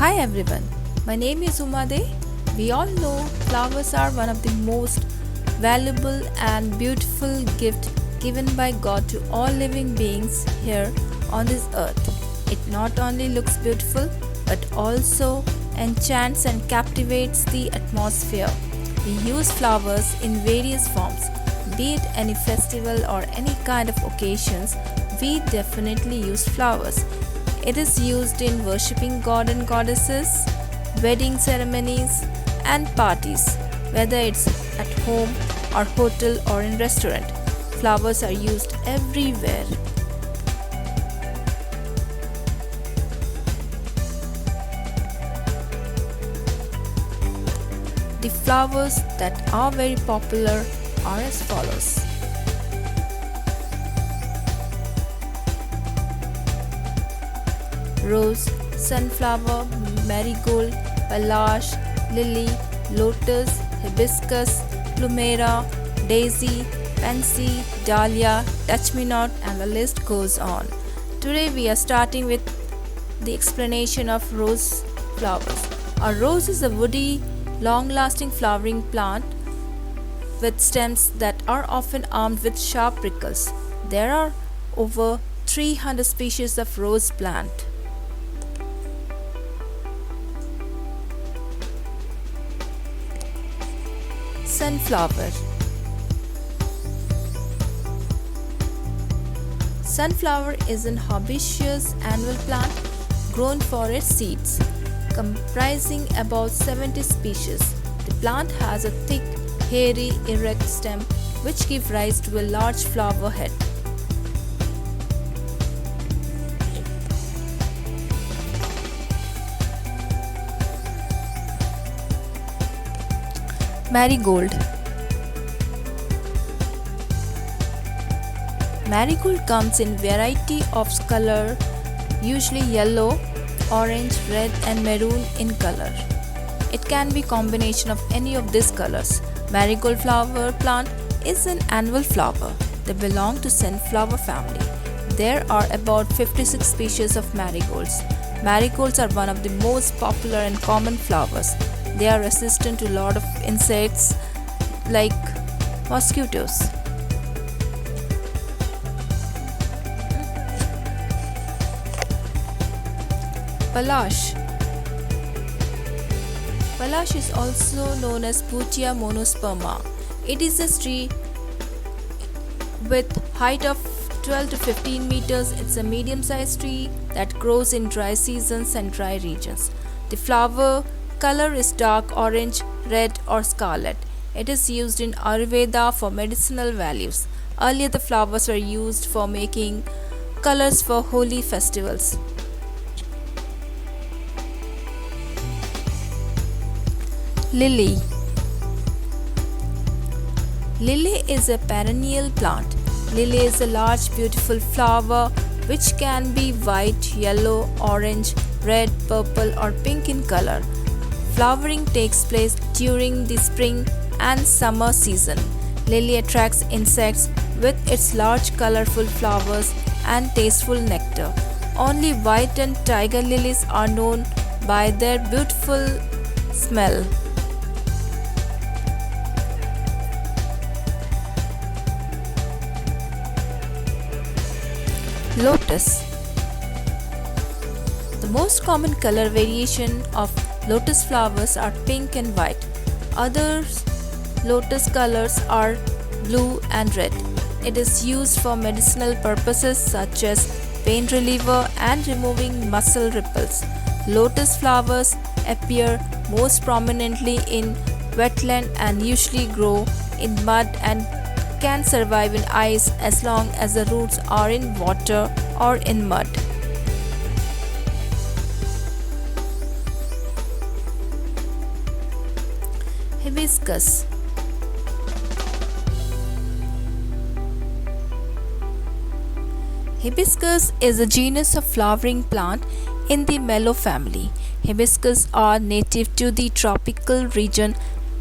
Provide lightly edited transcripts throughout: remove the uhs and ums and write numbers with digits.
Hi everyone, my name is Umade. We all know flowers are one of the most valuable and beautiful gift given by God to all living beings here on this earth. It not only looks beautiful but also enchants and captivates the atmosphere. We use flowers in various forms, be it any festival or any kind of occasions. We definitely use flowers. It is used in worshipping god and goddesses, wedding ceremonies, and parties, whether it's at home or hotel or in restaurant. Flowers are used everywhere. The flowers that are very popular are as follows: rose, sunflower, marigold, palash, lily, lotus, hibiscus, plumera, daisy, pansy, dahlia, touch-me-not, and the list goes on. Today we are starting with the explanation of rose flowers. A rose is a woody, long-lasting flowering plant with stems that are often armed with sharp prickles. There are over 300 species of rose plant. Sunflower. Sunflower is an herbaceous annual plant grown for its seeds, comprising about 70 species. The plant has a thick, hairy, erect stem which give rise to a large flower head. Marigold. Marigold comes in variety of color, usually yellow, orange, red and maroon in color. It can be combination of any of these colors. Marigold flower plant is an annual flower. They belong to sunflower family. There are about 56 species of marigolds. Marigolds are one of the most popular and common flowers. They are resistant to a lot of insects like mosquitoes. Palash. Palash is also known as Putia monosperma. It is a tree with height of 12 to 15 meters. It's a medium-sized tree that grows in dry seasons and dry regions. The flower color is dark orange, red or scarlet. It is used in Ayurveda for medicinal values. Earlier the flowers were used for making colors for holy festivals. Lily. Lily is a perennial plant. Lily is a large beautiful flower which can be white, yellow, orange, red, purple or pink in color. Flowering takes place during the spring and summer season. Lily attracts insects with its large colorful flowers and tasteful nectar. Only white and tiger lilies are known by their beautiful smell. Lotus. The most common color variation of lotus flowers are pink and white. Other lotus colors are blue and red. It is used for medicinal purposes such as pain reliever and removing muscle ripples. Lotus flowers appear most prominently in wetland and usually grow in mud and can survive in ice as long as the roots are in water or in mud. Hibiscus. Hibiscus is a genus of flowering plant in the Mallow family. Hibiscus are native to the tropical region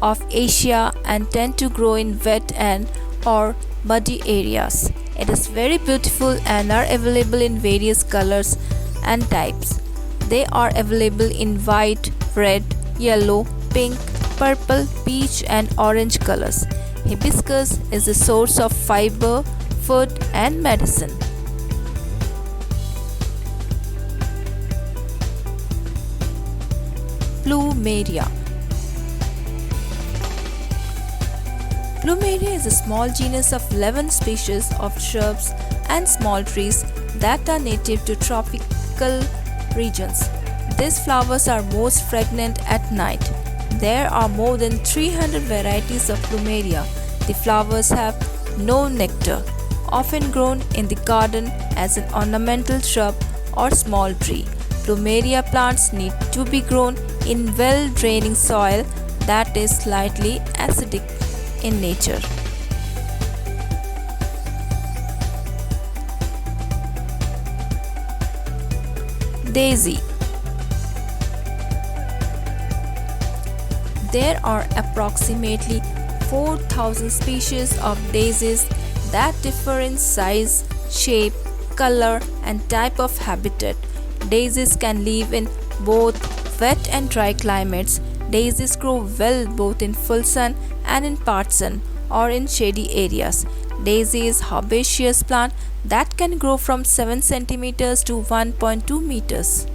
of Asia and tend to grow in wet and or muddy areas. It is very beautiful and are available in various colors and types. They are available in white, red, yellow, pink, purple, peach and orange colors. Hibiscus is a source of fiber, food and medicine. Plumeria. Plumeria is a small genus of 11 species of shrubs and small trees that are native to tropical regions. These flowers are most fragrant at night. There are more than 300 varieties of Plumeria. The flowers have no nectar, often grown in the garden as an ornamental shrub or small tree. Plumeria plants need to be grown in well-draining soil that is slightly acidic in nature. Daisy. There are approximately 4,000 species of daisies that differ in size, shape, color, and type of habitat. Daisies can live in both wet and dry climates. Daisies grow well both in full sun and in part sun or in shady areas. Daisy is a herbaceous plant that can grow from 7 cm to 1.2 meters.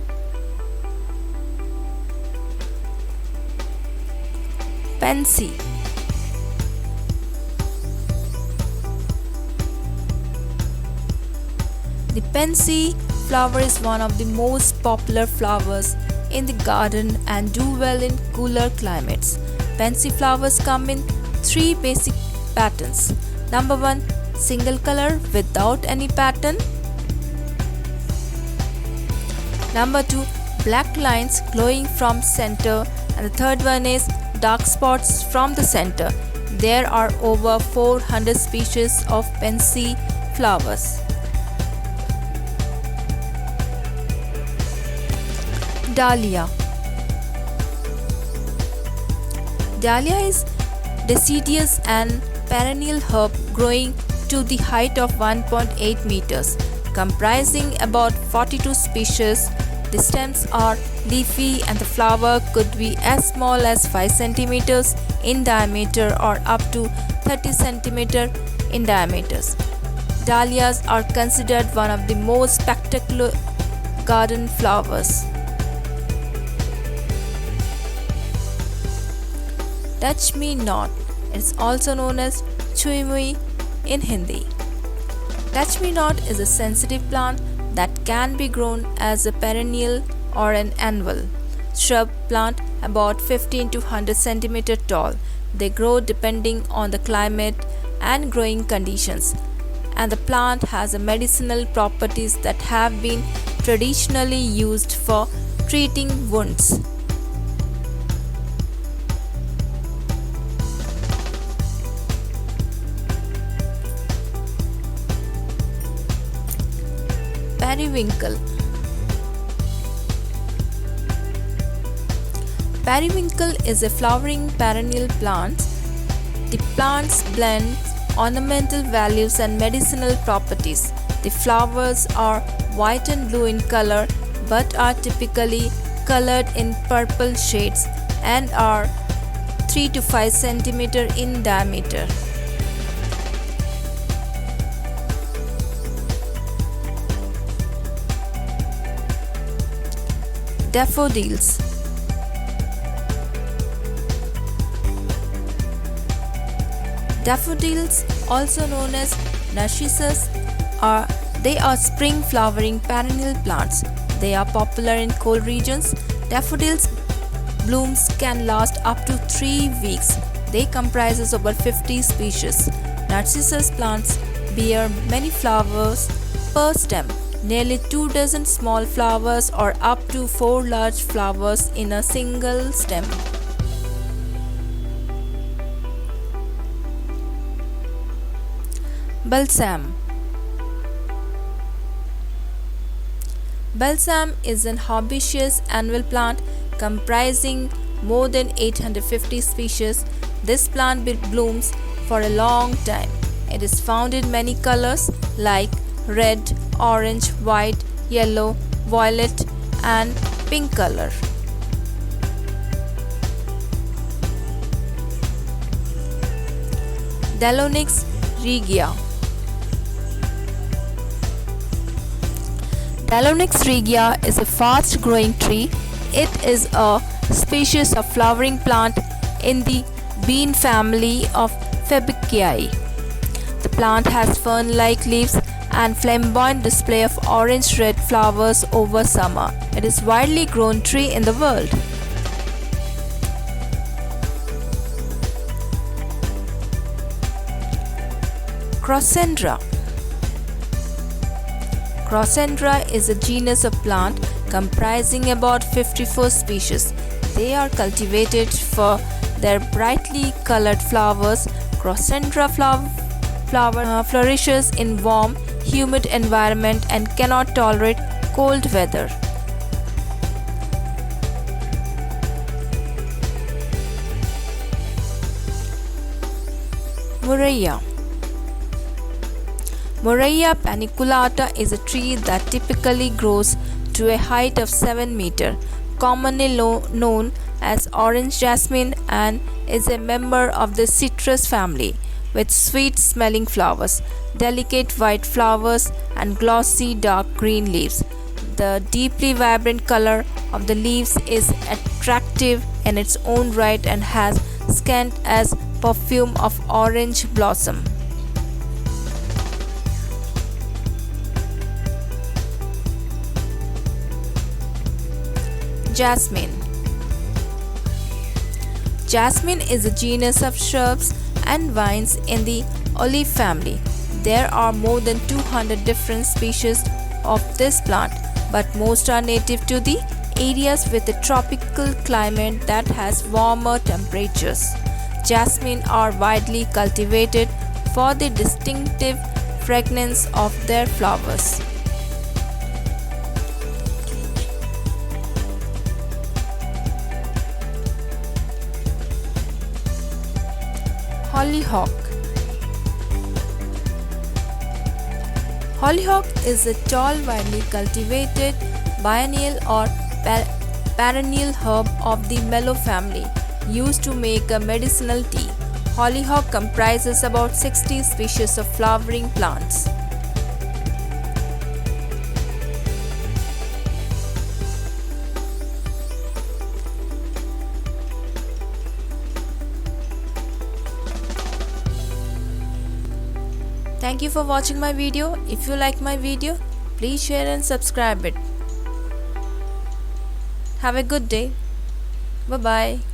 Pansy. The pansy flower is one of the most popular flowers in the garden and do well in cooler climates. Pansy flowers come in 3 basic patterns. Number 1, single color without any pattern. Number 2, black lines glowing from center, and the third one is dark spots from the center. There are over 400 species of pansy flowers. Dahlia. Dahlia is deciduous and perennial herb growing to the height of 1.8 meters, comprising about 42 species. The stems are leafy and the flower could be as small as 5 centimeters in diameter or up to 30 centimeters in diameter. Dahlias are considered one of the most spectacular garden flowers. Touch Me Not. It is also known as Chui Mui in Hindi. Touch Me Not is a sensitive plant that can be grown as a perennial or an annual shrub plant about 15 to 100 cm tall. They grow depending on the climate and growing conditions, and the plant has medicinal properties that have been traditionally used for treating wounds. Periwinkle. Periwinkle is a flowering perennial plant. The plants blend ornamental values and medicinal properties. The flowers are white and blue in color but are typically colored in purple shades and are 3 to 5 cm in diameter. Daffodils. Daffodils, also known as narcissus, are spring flowering perennial plants. They are popular in cold regions. Daffodils blooms can last up to 3 weeks. They comprise over 50 species. Narcissus plants bear many flowers per stem. Nearly 2 dozen small flowers or up to 4 large flowers in a single stem. Balsam. Balsam is an herbaceous annual plant comprising more than 850 species. This plant blooms for a long time. It is found in many colors like red, orange, white, yellow, violet, and pink color. Dallonyx regia. Dallonyx regia is a fast growing tree. It is a species of flowering plant in the bean family of Fabaceae. The plant has fern-like leaves and flamboyant display of orange-red flowers over summer. It is widely grown tree in the world. Crossandra. Crossandra is a genus of plant comprising about 54 species. They are cultivated for their brightly colored flowers. Crossandra flourishes in warm, humid environment and cannot tolerate cold weather. Murraya. Murraya paniculata is a tree that typically grows to a height of 7 meters, commonly known as orange jasmine, and is a member of the citrus family, with sweet-smelling flowers, delicate white flowers, and glossy dark green leaves. The deeply vibrant color of the leaves is attractive in its own right and has scent as perfume of orange blossom. Jasmine. Jasmine is a genus of shrubs and vines in the olive family. There are more than 200 different species of this plant, but most are native to the areas with a tropical climate that has warmer temperatures. Jasmine are widely cultivated for the distinctive fragrance of their flowers. Hollyhock. Hollyhock is a tall, widely cultivated biennial or perennial herb of the mallow family, used to make a medicinal tea. Hollyhock comprises about 60 species of flowering plants. Thank you for watching my video. If you like my video, please share and subscribe it. Have a good day. Bye bye.